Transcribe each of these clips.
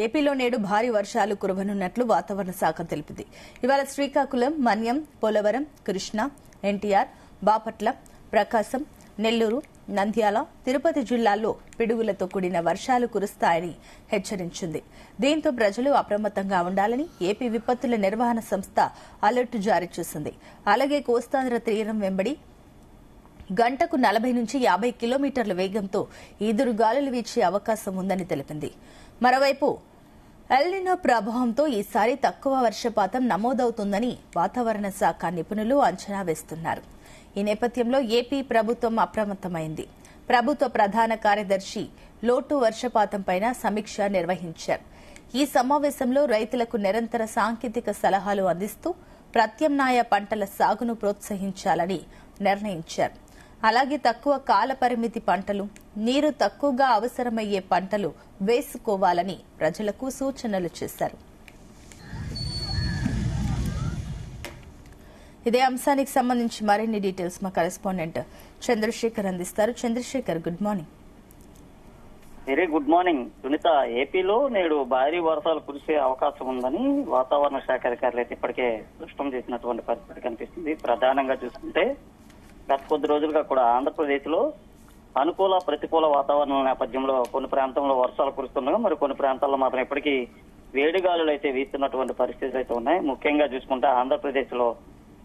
ఏపీలో నేడు భారీ వర్షాలు కురవనున్నట్లు వాతావరణ శాఖ తెలిపింది. ఇవాళ శ్రీకాకుళం, మన్యం, పోలవరం, కృష్ణా, ఎన్టీఆర్, బాపట్ల, ప్రకాశం, నెల్లూరు, నంద్యాల, తిరుపతి జిల్లాల్లో పిడుగులతో కూడిన వర్షాలు కురుస్తాయని హెచ్చరించింది. దీంతో ప్రజలు అప్రమత్తంగా ఉండాలని ఏపీ విపత్తుల నిర్వహణ సంస్థ అలర్ట్ జారీ చేసింది. అలాగే కోస్తాంధ్ర తీరం వెంబడి గంటకు 40 నుంచి 50 కిలోమీటర్ల వేగంతో ఈదురుగాలులు వీచే అవకాశం ఉందని తెలిపింది. మరోవైపు ఎల్నినో ప్రభావంతో ఈసారి తక్కువ వర్షపాతం నమోదవుతుందని వాతావరణ శాఖ నిపుణులు అంచనా వేస్తున్నారు. ఈ నేపథ్యంలో ఏపీ ప్రభుత్వం అప్రమత్తమైంది. ప్రభుత్వ ప్రధాన కార్యదర్శి లోటు వర్షపాతంపై సమీక్ష నిర్వహించారు. ఈ సమావేశంలో రైతులకు నిరంతర సాంకేతిక సలహాలు అందిస్తూ ప్రత్యామ్నాయ పంటల సాగును ప్రోత్సహించాలని నిర్ణయించారు. అలాగే తక్కువ కాల పరిమితి పంటలు, నీరు తక్కువగా అవసరమయ్యే పంటలు వేసుకోవాలని ప్రజలకు సూచనలు చేశారు. ఇదే అంశానికి సంబంధించి మరిన్ని డీటెయిల్స్ మా కరెస్పాండెంట్ చంద్రశేఖర్ అందిస్తారు. Chandrashekar, good morning. Very good morning Sunitha. ఏపీలో నేడు భారీ వర్షాలు కురిసే అవకాశం ఉందని వాతావరణ శాఖ అధికారులు అయితే ఇప్పటికే స్పష్టం చేసినటువంటి పరిస్థితి కనిపిస్తుంది. ప్రధానంగా చూసుకుంటే గత కొద్ది రోజులుగా కూడా ఆంధ్రప్రదేశ్ లో అనుకూల ప్రతికూల వాతావరణం నేపథ్యంలో కొన్ని ప్రాంతాల్లో వర్షాలు కురుస్తుండగా మరి కొన్ని ప్రాంతాల్లో మాత్రం ఇప్పటికీ వేడిగాలులు అయితే వీస్తున్నటువంటి పరిస్థితులు అయితే ఉన్నాయి. ముఖ్యంగా చూసుకుంటే ఆంధ్రప్రదేశ్ లో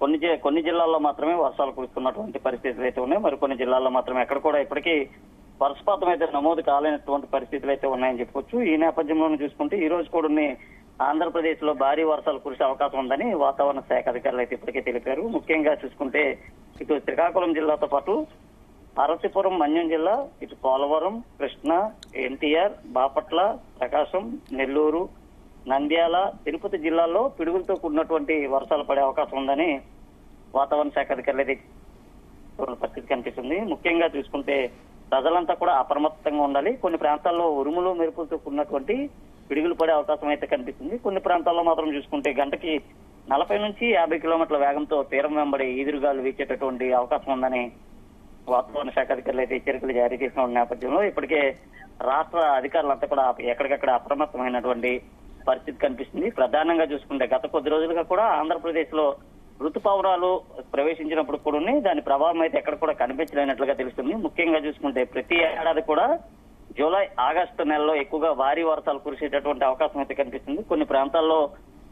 కొన్ని జిల్లాల్లో మాత్రమే వర్షాలు కురుస్తున్నటువంటి పరిస్థితులు అయితే ఉన్నాయి. మరి కొన్ని జిల్లాల్లో మాత్రమే ఎక్కడ కూడా ఇప్పటికీ వర్షపాతం అయితే నమోదు కాలేనటువంటి పరిస్థితులు అయితే ఉన్నాయని చెప్పొచ్చు. ఈ నేపథ్యంలో చూసుకుంటే ఈ రోజు కూడా ఆంధ్రప్రదేశ్ లో భారీ వర్షాలు కురిసే అవకాశం ఉందని వాతావరణ శాఖ అధికారులు అయితే ఇప్పటికే తెలిపారు. ముఖ్యంగా చూసుకుంటే ఇటు శ్రీకాకుళం జిల్లాతో పాటు పార్వతీపురం, మన్యం జిల్లా, ఇటు పోలవరం, కృష్ణా, ఎన్టీఆర్, బాపట్ల, ప్రకాశం, నెల్లూరు, నంద్యాల, తిరుపతి జిల్లాల్లో పిడుగులతో కూడినటువంటి వర్షాలు పడే అవకాశం ఉందని వాతావరణ శాఖ అధికారులు అయితే పరిస్థితి కనిపిస్తుంది. ముఖ్యంగా చూసుకుంటే ప్రజలంతా కూడా అప్రమత్తంగా ఉండాలి. కొన్ని ప్రాంతాల్లో ఉరుములు, మెరుపులతో కూడినటువంటి పిడుగులు పడే అవకాశం అయితే కనిపిస్తుంది. కొన్ని ప్రాంతాల్లో మాత్రం చూసుకుంటే గంటకి 40 నుంచి 50 కిలోమీటర్ల వేగంతో తీరం వెంబడి ఈదురుగాలు వీచేటటువంటి అవకాశం ఉందని వాతావరణ శాఖ అధికారులు అయితే హెచ్చరికలు జారీ చేసిన నేపథ్యంలో ఇప్పటికే రాష్ట్ర అధికారులంతా కూడా ఎక్కడికక్కడ అప్రమత్తమైనటువంటి పరిస్థితి కనిపిస్తుంది. ప్రధానంగా చూసుకుంటే గత కొద్ది రోజులుగా కూడా ఆంధ్రప్రదేశ్ లో ఋతుపవనాలు ప్రవేశించినప్పుడు కూడా దాని ప్రభావం అయితే ఎక్కడ కూడా కనిపించలేనట్లుగా తెలుస్తుంది. ముఖ్యంగా చూసుకుంటే ప్రతి ఏడాది కూడా జూలై, ఆగస్టు నెలలో ఎక్కువగా భారీ వర్షాలు కురిసేటటువంటి అవకాశం అయితే కనిపిస్తుంది. కొన్ని ప్రాంతాల్లో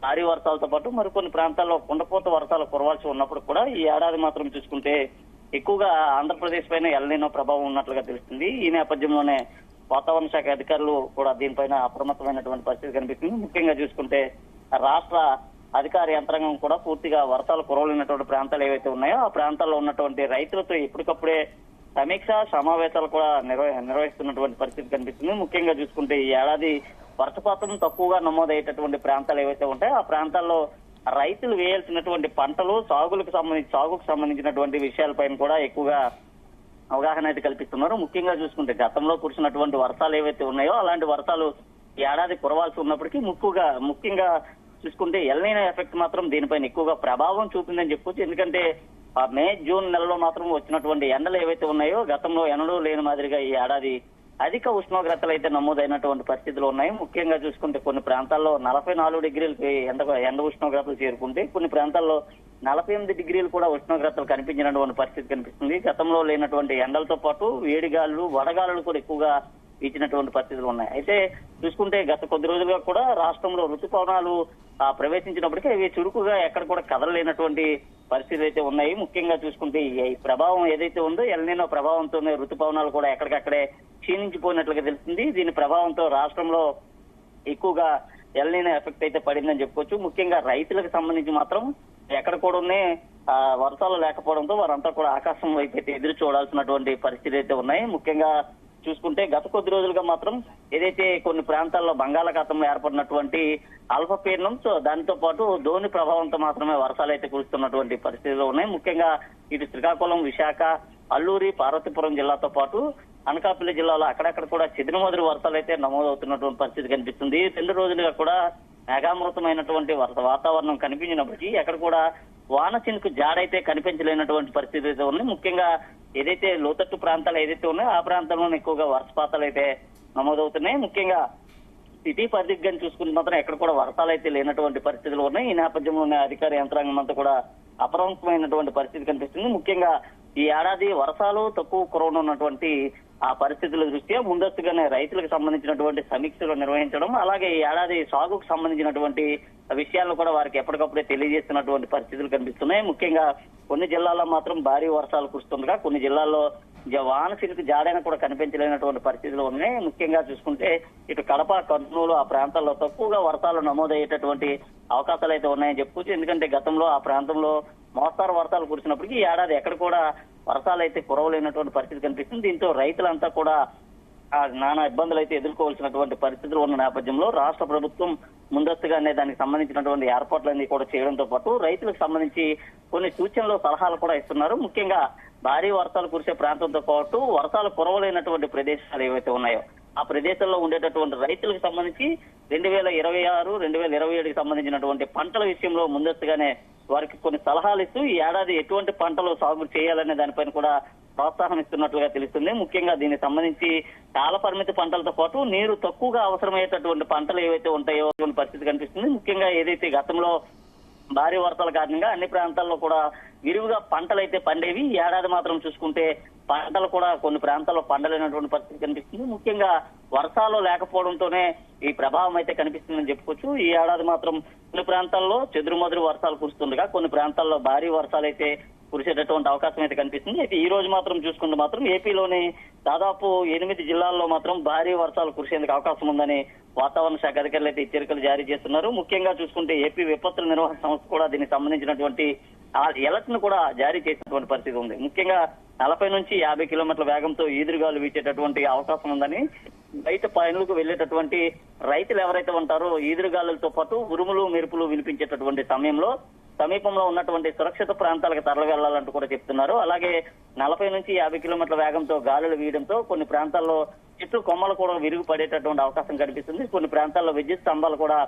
భారీ వర్షాలతో పాటు మరికొన్ని ప్రాంతాల్లో కుండపోత వర్షాలు కురవాల్సి ఉన్నప్పుడు కూడా ఈ ఏడాది మాత్రం చూసుకుంటే ఎక్కువగా ఆంధ్రప్రదేశ్ పైన ఎల్నినో ప్రభావం ఉన్నట్లుగా తెలుస్తుంది. ఈ నేపథ్యంలోనే వాతావరణ శాఖ అధికారులు కూడా దీనిపైన అప్రమత్తమైనటువంటి పరిస్థితి కనిపిస్తుంది. ముఖ్యంగా చూసుకుంటే రాష్ట్ర అధికార యంత్రాంగం కూడా పూర్తిగా వర్షాలు కురవలేనటువంటి ప్రాంతాలు ఏవైతే ఉన్నాయో ఆ ప్రాంతాల్లో ఉన్నటువంటి రైతులతో ఎప్పటికప్పుడే సమీక్ష సమావేశాలు కూడా నిర్వహిస్తున్నటువంటి పరిస్థితి కనిపిస్తుంది. ముఖ్యంగా చూసుకుంటే ఈ ఏడాది వర్షపాతం తక్కువగా నమోదయ్యేటటువంటి ప్రాంతాలు ఏవైతే ఉంటాయో ఆ ప్రాంతాల్లో రైతులు వేయాల్సినటువంటి పంటలు సాగుకు సంబంధించినటువంటి విషయాలపైన కూడా ఎక్కువగా అవగాహన అయితే కల్పిస్తున్నారు. ముఖ్యంగా చూసుకుంటే గతంలో కురిసినటువంటి వర్షాలు ఏవైతే ఉన్నాయో అలాంటి వర్షాలు ఈ ఏడాది కురవాల్సి ఉన్నప్పటికీ ముఖ్యంగా చూసుకుంటే ఎల్నినో ఎఫెక్ట్ మాత్రం దీనిపైన ఎక్కువగా ప్రభావం చూపిందని చెప్పొచ్చు. ఎందుకంటే మే, జూన్ నెలలో మాత్రం వచ్చినటువంటి ఎండలు ఏవైతే ఉన్నాయో గతంలో ఎన్నడూ లేని మాదిరిగా ఈ ఏడాది అధిక ఉష్ణోగ్రతలు అయితే నమోదైనటువంటి పరిస్థితులు ఉన్నాయి. ముఖ్యంగా చూసుకుంటే కొన్ని ప్రాంతాల్లో 44 డిగ్రీలకి ఎండ ఉష్ణోగ్రతలు చేరుకుంటే కొన్ని ప్రాంతాల్లో 48 డిగ్రీలు కూడా ఉష్ణోగ్రతలు కనిపించినటువంటి పరిస్థితి కనిపిస్తుంది. గతంలో లేనటువంటి ఎండలతో పాటు వేడిగాలు, వడగాలులు కూడా ఎక్కువగా వీచినటువంటి పరిస్థితులు ఉన్నాయి. అయితే చూసుకుంటే గత కొద్ది రోజులుగా కూడా రాష్ట్రంలో ఋతుపవనాలు ప్రవేశించినప్పటికీ అవి చురుకుగా ఎక్కడ కూడా కదలలేనటువంటి పరిస్థితులు అయితే ఉన్నాయి. ముఖ్యంగా చూసుకుంటే ఈ ప్రభావం ఏదైతే ఉందో ఎల్నినో ప్రభావంతోనే ఋతుపవనాలు కూడా ఎక్కడికక్కడే క్షీణించిపోయినట్లుగా తెలుస్తుంది. దీని ప్రభావంతో రాష్ట్రంలో ఎక్కువగా ఎల్నినో ఎఫెక్ట్ అయితే పడిందని చెప్పుకోవచ్చు. ముఖ్యంగా రైతులకు సంబంధించి మాత్రం ఎక్కడ కూడా వర్షాలు లేకపోవడంతో వారంతా కూడా ఆకాశం వైపు అయితే ఎదురు చూడాల్సినటువంటి పరిస్థితులు అయితే ఉన్నాయి. ముఖ్యంగా చూసుకుంటే గత కొద్ది రోజులుగా మాత్రం ఏదైతే కొన్ని ప్రాంతాల్లో బంగాళాఖాతంలో ఏర్పడినటువంటి అల్పపీడనం, సో దానితో పాటు ధోని ప్రభావంతో మాత్రమే వర్షాలు అయితే కురుస్తున్నటువంటి పరిస్థితులు ఉన్నాయి. ముఖ్యంగా ఇటు శ్రీకాకుళం, విశాఖ, అల్లూరి, పార్వతీపురం జిల్లాతో పాటు అనకాపల్లి జిల్లాలో అక్కడక్కడ కూడా చెదురుమదురు వర్షాలు అయితే నమోదవుతున్నటువంటి పరిస్థితి కనిపిస్తుంది. 2 రోజులుగా కూడా మేఘామృతమైనటువంటి వాతావరణం కనిపించినప్పటికీ ఎక్కడ కూడా వాన చినుకు జాడైతే కనిపించలేనటువంటి పరిస్థితి అయితే ఉంది. ముఖ్యంగా ఏదైతే లోతట్టు ప్రాంతాలు ఏదైతే ఉన్నాయో ఆ ప్రాంతంలో ఎక్కువగా వర్షపాతాలు అయితే నమోదవుతున్నాయి. ముఖ్యంగా సిటీ పరిధికి కానీ చూసుకుంటే మాత్రం ఎక్కడ కూడా వర్షాలు అయితే లేనటువంటి పరిస్థితులు ఉన్నాయి. ఈ నేపథ్యంలోనే అధికార యంత్రాంగం అంతా కూడా అప్రమత్తమైనటువంటి పరిస్థితి కనిపిస్తుంది. ముఖ్యంగా ఈ ఏడాది వర్షాలు తక్కువ కురవనున్నటువంటి ఆ పరిస్థితుల దృష్ట్యా ముందస్తుగానే రైతులకు సంబంధించినటువంటి సమీక్షలు నిర్వహించడం, అలాగే ఈ ఏడాది సాగుకు సంబంధించినటువంటి విషయాలను కూడా వారికి ఎప్పటికప్పుడే తెలియజేస్తున్నటువంటి పరిస్థితులు కనిపిస్తున్నాయి. ముఖ్యంగా కొన్ని జిల్లాల్లో మాత్రం భారీ వర్షాలు కురుస్తుండగా కొన్ని జిల్లాల్లో వాన చినుకు జాడైనా కూడా కనిపించలేనటువంటి పరిస్థితులు ఉన్నాయి. ముఖ్యంగా చూసుకుంటే ఇటు కడప, కర్నూలు ఆ ప్రాంతాల్లో తక్కువగా వర్షాలు నమోదయ్యేటటువంటి అవకాశాలు అయితే ఉన్నాయని చెప్పుకోవచ్చు. ఎందుకంటే గతంలో ఆ ప్రాంతంలో మోస్తారు వర్షాలు కురిసినప్పటికీ ఈ ఏడాది ఎక్కడ కూడా వర్షాలు అయితే కురవలేనటువంటి పరిస్థితి కనిపిస్తుంది. దీంతో రైతులంతా కూడా నానా ఇబ్బందులు అయితే ఎదుర్కోవాల్సినటువంటి పరిస్థితులు ఉన్న నేపథ్యంలో రాష్ట్ర ప్రభుత్వం ముందస్తుగానే దానికి సంబంధించినటువంటి ఏర్పాట్లన్నీ కూడా చేయడంతో పాటు రైతులకు సంబంధించి కొన్ని సూచనలు, సలహాలు కూడా ఇస్తున్నారు. ముఖ్యంగా భారీ వర్షాలు కురిసే ప్రాంతంతో పాటు వర్షాలు కురవలేనటువంటి ప్రదేశాలు ఏవైతే ఉన్నాయో ఆ ప్రదేశాల్లో ఉండేటటువంటి రైతులకు సంబంధించి 2026, 2027కి సంబంధించినటువంటి పంటల విషయంలో ముందస్తుగానే వారికి కొన్ని సలహాలు ఇస్తూ ఈ ఏడాది ఎటువంటి పంటలు సాగు చేయాలనే దానిపైన కూడా ప్రోత్సాహం ఇస్తున్నట్లుగా తెలుస్తుంది. ముఖ్యంగా దీనికి సంబంధించి కాల పరిమితి పంటలతో పాటు నీరు తక్కువగా అవసరమయ్యేటటువంటి పంటలు ఏవైతే ఉంటాయో పరిస్థితి కనిపిస్తుంది. ముఖ్యంగా ఏదైతే గతంలో భారీ వర్షాల కారణంగా అన్ని ప్రాంతాల్లో కూడా విరివిగా పంటలు అయితే పండేవి. ఈ ఏడాది మాత్రం చూసుకుంటే పంటలు కూడా కొన్ని ప్రాంతాల్లో పండలేనటువంటి పరిస్థితి కనిపిస్తుంది. ముఖ్యంగా వర్షాలు లేకపోవడంతోనే ఈ ప్రభావం అయితే కనిపిస్తుందని చెప్పుకోవచ్చు. ఈ ఏడాది మాత్రం కొన్ని ప్రాంతాల్లో చెదురుమదురు వర్షాలు కురుస్తుండగా కొన్ని ప్రాంతాల్లో భారీ వర్షాలు అయితే కురిసేటటువంటి అవకాశం అయితే కనిపిస్తుంది. అయితే ఈ రోజు మాత్రం చూసుకుంటే మాత్రం ఏపీలోని దాదాపు 8 జిల్లాల్లో మాత్రం భారీ వర్షాలు కురిసేందుకు అవకాశం ఉందని వాతావరణ శాఖ అధికారులు అయితే హెచ్చరికలు జారీ చేస్తున్నారు. ముఖ్యంగా చూసుకుంటే ఏపీ విపత్తుల నిర్వహణ సంస్థ కూడా దీనికి సంబంధించినటువంటి ఎలర్ట్ ను కూడా జారీ చేసినటువంటి పరిస్థితి ఉంది. ముఖ్యంగా 40 నుంచి 50 కిలోమీటర్ల వేగంతో ఈదురుగాలు వీచేటటువంటి అవకాశం ఉందని బయట పనులకు వెళ్లేటటువంటి రైతులు ఎవరైతే ఉంటారో ఈదురుగాలులతో పాటు ఉరుములు, మెరుపులు వినిపించేటటువంటి సమయంలో సమీపంలో ఉన్నటువంటి సురక్షిత ప్రాంతాలకు తరలి వెళ్లాలంటూ కూడా చెప్తున్నారు. అలాగే 40 నుంచి 50 కిలోమీటర్ల వేగంతో గాలులు వీయడంతో కొన్ని ప్రాంతాల్లో చెట్లు కొమ్మలు కూడా విరుగు పడేటటువంటి అవకాశం కనిపిస్తుంది. కొన్ని ప్రాంతాల్లో విద్యుత్ స్తంభాలు కూడా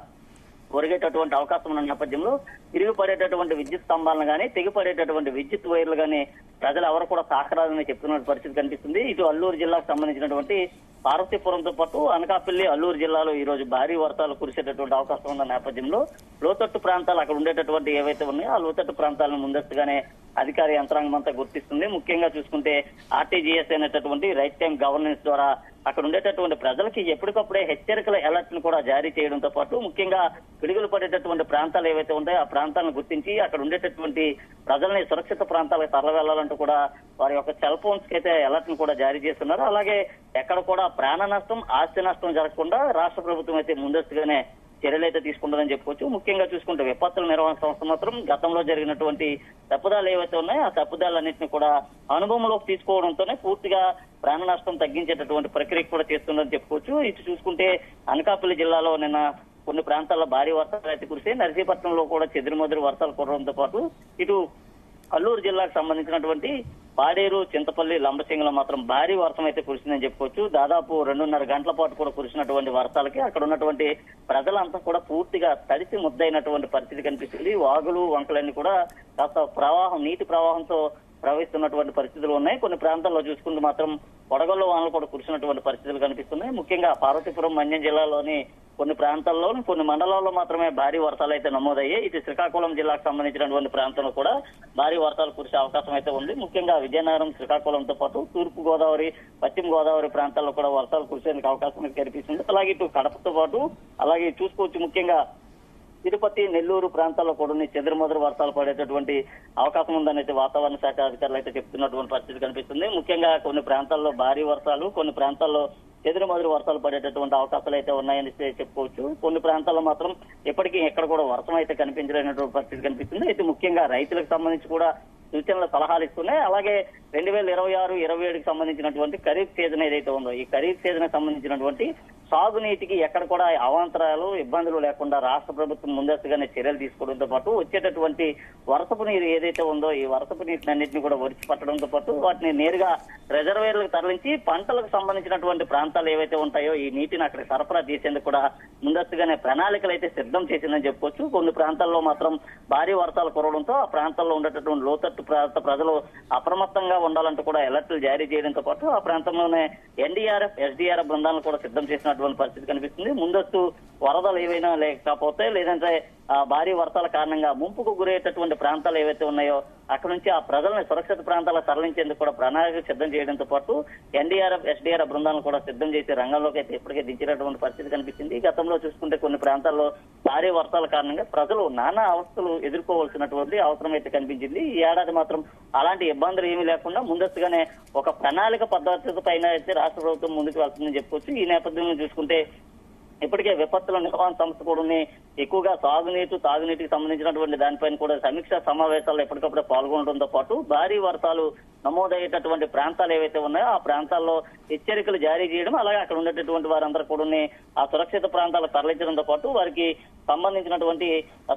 ఒరిగేటటువంటి అవకాశం ఉన్న నేపథ్యంలో విరిగిపడేటటువంటి విద్యుత్ స్తంభాలను కానీ తెగిపడేటటువంటి విద్యుత్ వైర్లు కానీ ప్రజలు ఎవరు కూడా తాకరాదని చెప్తున్న పరిస్థితి కనిపిస్తుంది. ఇటు అల్లూరు జిల్లాకు సంబంధించినటువంటి పార్వతీపురంతో పాటు అనకాపల్లి, అల్లూరు జిల్లాలో ఈ రోజు భారీ వర్షాలు కురిసేటటువంటి అవకాశం ఉన్న నేపథ్యంలో లోతట్టు ప్రాంతాలు అక్కడ ఉండేటటువంటి ఏవైతే ఉన్నాయో ఆ లోతట్టు ప్రాంతాలను ముందస్తుగానే అధికార యంత్రాంగం అంతా గుర్తిస్తుంది. ముఖ్యంగా చూసుకుంటే ఆర్టీజీఎస్ అయినటువంటి రైట్ టైం గవర్నెన్స్ ద్వారా అక్కడ ఉండేటటువంటి ప్రజలకి ఎప్పటికప్పుడే హెచ్చరికల అలర్ట్ ను కూడా జారీ చేయడంతో పాటు ముఖ్యంగా పిడుగులు పడేటటువంటి ప్రాంతాలు ఏవైతే ఉంటాయో ఆ ప్రాంతాలను గుర్తించి అక్కడ ఉండేటటువంటి ప్రజల్ని సురక్షిత ప్రాంతాలకు తరలి వెళ్లాలంటూ కూడా వారి యొక్క సెల్ ఫోన్స్ కి అయితే అలర్ట్ ను కూడా జారీ చేస్తున్నారు. అలాగే ఎక్కడ కూడా ప్రాణ నష్టం, ఆస్తి నష్టం జరగకుండా రాష్ట్ర ప్రభుత్వం అయితే ముందస్తుగానే చర్యలు అయితే తీసుకుంటుందని చెప్పుకోవచ్చు. ముఖ్యంగా చూసుకుంటే విపత్తుల నిర్వహణ సంస్థ మాత్రం గతంలో జరిగినటువంటి తప్పుదాలు ఏవైతే ఉన్నాయో ఆ తప్పుదాలన్నింటినీ కూడా అనుభవంలోకి తీసుకోవడంతోనే పూర్తిగా ప్రాణ నష్టం తగ్గించేటటువంటి ప్రక్రియ కూడా చేస్తుందని చెప్పుకోవచ్చు. ఇటు చూసుకుంటే అనకాపల్లి జిల్లాలో నిన్న కొన్ని ప్రాంతాల్లో భారీ వర్షాలు అయితే కురిసాయి. నర్సీపట్నంలో కూడా చెదురుమదురు వర్షాలు కురవడంతో పాటు ఇటు అల్లూరు జిల్లాకు సంబంధించినటువంటి పాడేరు, చింతపల్లి, లంబసింగిలో మాత్రం భారీ వర్షం అయితే కురిసిందని చెప్పుకోవచ్చు. దాదాపు 2.5 గంటల పాటు కూడా కురిసినటువంటి వర్షాలకి అక్కడ ఉన్నటువంటి ప్రజలంతా కూడా పూర్తిగా తడిసి ముద్దైనటువంటి పరిస్థితి కనిపిస్తుంది. వాగులు, వంకలన్నీ కూడా కాస్త నీటి ప్రవాహంతో ప్రవహిస్తున్నటువంటి పరిస్థితులు ఉన్నాయి. కొన్ని ప్రాంతాల్లో చూసుకుంటే మాత్రం వడగళ్ళు వానలు కూడా కురిసినటువంటి పరిస్థితులు కనిపిస్తున్నాయి. ముఖ్యంగా పార్వతీపురం, మన్యం జిల్లాలోని కొన్ని ప్రాంతాల్లో, కొన్ని మండలాల్లో మాత్రమే భారీ వర్షాలు అయితే నమోదయ్యాయి. ఇటు శ్రీకాకుళం జిల్లాకు సంబంధించినటువంటి ప్రాంతంలో కూడా భారీ వర్షాలు కురిసే అవకాశం అయితే ఉంది. ముఖ్యంగా విజయనగరం, శ్రీకాకుళంతో పాటు తూర్పు గోదావరి, పశ్చిమ గోదావరి ప్రాంతాల్లో కూడా వర్షాలు కురిసేందుకు అవకాశం కనిపిస్తుంది. అలాగే ఇటు కడపతో పాటు అలాగే చూసుకోవచ్చు ముఖ్యంగా తిరుపతి, నెల్లూరు ప్రాంతాల్లో కూడా చెదురుమదురు వర్షాలు పడేటటువంటి అవకాశం ఉందని అయితే వాతావరణ శాఖ అధికారులు అయితే చెప్తున్నటువంటి పరిస్థితి కనిపిస్తుంది. ముఖ్యంగా కొన్ని ప్రాంతాల్లో భారీ వర్షాలు, కొన్ని ప్రాంతాల్లో చెదురుమదురు వర్షాలు పడేటటువంటి అవకాశాలు అయితే ఉన్నాయని చెప్పుకోవచ్చు. కొన్ని ప్రాంతాల్లో మాత్రం ఇప్పటికీ ఎక్కడ కూడా వర్షం అయితే కనిపించలేనటువంటి పరిస్థితి కనిపిస్తుంది. అయితే ముఖ్యంగా రైతులకు సంబంధించి కూడా సూచనలు, సలహాలు ఇస్తున్నాయి. అలాగే 2026, 2027కి సంబంధించినటువంటి ఖరీఫ్ సీజన్ ఏదైతే ఉందో ఈ ఖరీఫ్ సీజన్ సంబంధించినటువంటి సాగునీటికి ఎక్కడ కూడా అవాంతరాలు, ఇబ్బందులు లేకుండా రాష్ట్ర ప్రభుత్వం ముందస్తుగానే చర్యలు తీసుకోవడంతో పాటు వచ్చేటటువంటి వర్షపు నీరు ఏదైతే ఉందో ఈ వర్షపు నీటిని అన్నింటినీ కూడా ఒడిచి పట్టడంతో పాటు వాటిని నేరుగా రిజర్వేర్లకు తరలించి పంటలకు సంబంధించినటువంటి ప్రాంతాలు ఏవైతే ఉంటాయో ఈ నీటిని అక్కడ సరఫరా చేసేందుకు కూడా ముందస్తుగానే ప్రణాళికలు అయితే సిద్ధం చేసిందని చెప్పుకోవచ్చు. కొన్ని ప్రాంతాల్లో మాత్రం భారీ వర్షాలు కురవడంతో ఆ ప్రాంతాల్లో ఉండేటటువంటి లోతట్టు ప్రాంత ప్రజలు అప్రమత్తంగా ఉండాలంటూ కూడా అలర్ట్లు జారీ చేయడంతో పాటు ఆ ప్రాంతంలోనే ఎన్డీఆర్ఎఫ్, ఎస్డీఆర్ఎఫ్ బృందాలను కూడా సిద్ధం చేసినట్టు చేస్తున్నటువంటి పరిస్థితి కనిపిస్తుంది. ముందస్తు వరదలు ఏవైనా లేకపోతే లేదంటే భారీ వర్షాల కారణంగా ముంపుకు గురయ్యేటటువంటి ప్రాంతాలు ఏవైతే ఉన్నాయో అక్కడ నుంచి ఆ ప్రజల్ని సురక్షిత ప్రాంతాలకు తరలించేందుకు కూడా ప్రణాళిక సిద్ధం చేయడంతో పాటు ఎన్డీఆర్ఎఫ్ ఎస్డీఆర్ఎఫ్ బృందాలను కూడా సిద్ధం చేసి రంగంలోకి అయితే ఇప్పటికే దించినటువంటి పరిస్థితి కనిపిస్తుంది. గతంలో చూసుకుంటే కొన్ని ప్రాంతాల్లో భారీ వర్షాల కారణంగా ప్రజలు నానా అవస్థలు ఎదుర్కోవాల్సినటువంటి అవసరం అయితే కనిపించింది. ఈ ఏడాది మాత్రం అలాంటి ఇబ్బందులు ఏమీ లేకుండా ముందస్తుగానే ఒక ప్రణాళిక పద్ధతి పైన అయితే రాష్ట్ర ప్రభుత్వం ముందుకు వెళ్తుందని చెప్పుకోవచ్చు. ఈ నేపథ్యంలో చూసుకుంటే ఇప్పటికే విపత్తుల నిర్వహణ సంస్థ కూడా ఎక్కువగా తాగునీటికి సంబంధించినటువంటి దానిపైన కూడా సమీక్షా సమావేశాల్లో ఎప్పటికప్పుడు పాల్గొనడంతో పాటు భారీ వర్షాలు నమోదయ్యేటటువంటి ప్రాంతాలు ఏవైతే ఉన్నాయో ఆ ప్రాంతాల్లో హెచ్చరికలు జారీ చేయడం, అలాగే అక్కడ ఉండేటటువంటి వారందరూ కూడా ఆ సురక్షిత ప్రాంతాలకు తరలించడంతో పాటు వారికి సంబంధించినటువంటి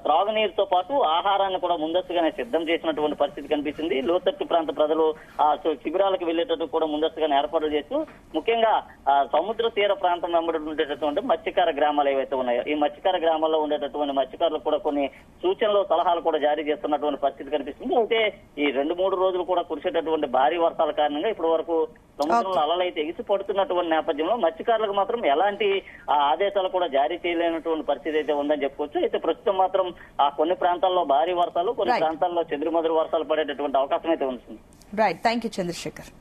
త్రాగునీరుతో పాటు ఆహారాన్ని కూడా ముందస్తుగానే సిద్ధం చేసినటువంటి పరిస్థితి కనిపిస్తుంది. లోతట్టు ప్రాంత ప్రజలు ఆ శిబిరాలకు వెళ్లేటట్టు కూడా ముందస్తుగానే ఏర్పాట్లు చేస్తూ ముఖ్యంగా సముద్ర తీర ప్రాంతం వెంబడి ఉండేటటువంటి మత్స్యకార గ్రామాలు ఏవైతే ఉన్నాయో ఈ మత్స్యకార గ్రామాల్లో ఉండేటటువంటి మత్స్యకారులకు కూడా కొన్ని సూచనలు సలహాలు కూడా జారీ చేస్తున్నటువంటి పరిస్థితి కనిపిస్తుంది. అయితే ఈ 2-3 రోజులు కూడా కురిసేటటువంటి భారీ వర్షాల కారణంగా ఇప్పటి వరకు సముద్రంలో అలలైతే ఎగిసి పడుతున్నటువంటి నేపథ్యంలో మత్స్యకారులకు మాత్రం ఎలాంటి ఆదేశాలు కూడా జారీ చేయలేనటువంటి పరిస్థితి అయితే ఉందని చెప్పుకోవచ్చు. అయితే ప్రస్తుతం మాత్రం ఆ కొన్ని ప్రాంతాల్లో భారీ వర్షాలు, కొన్ని ప్రాంతాల్లో చెదురుమదురు వర్షాలు పడేటటువంటి అవకాశం అయితే ఉంటుంది. Right, thank you Chandrasekhar.